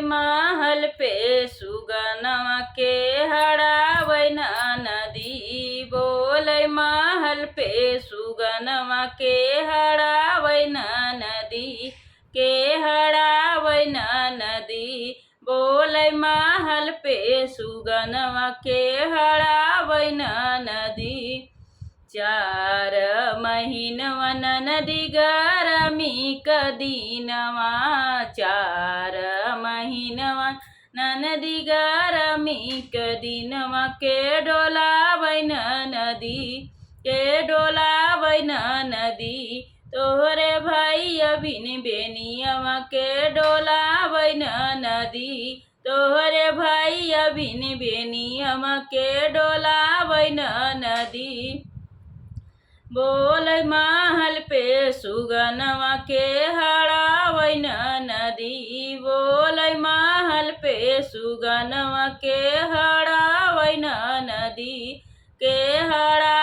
महल पे सुगनवा के हड़ावैन नदी। बोलै महल पे सुगनवा के हड़ावैन नदी, के हड़ावैन नदी। बोलै महल पे सुगनवा के हड़ावैन नदी। 4 महीनवा नदी गरमी क दिनवा, 4 महीनवा नदी गरमी क दिनवा। के डोलावैन नदी, के डोलावैन नदी। तोहरे भैया बिन बेनियवा के डोलावैन नदी, तोहरे भैया बिन बेनियवा के डोलावैन नदी। बोलै महल पे सुगनवा के हड़ावैन नदी। बोलै महल पे सुगनवा के हड़ावैन नदी, के हड़ा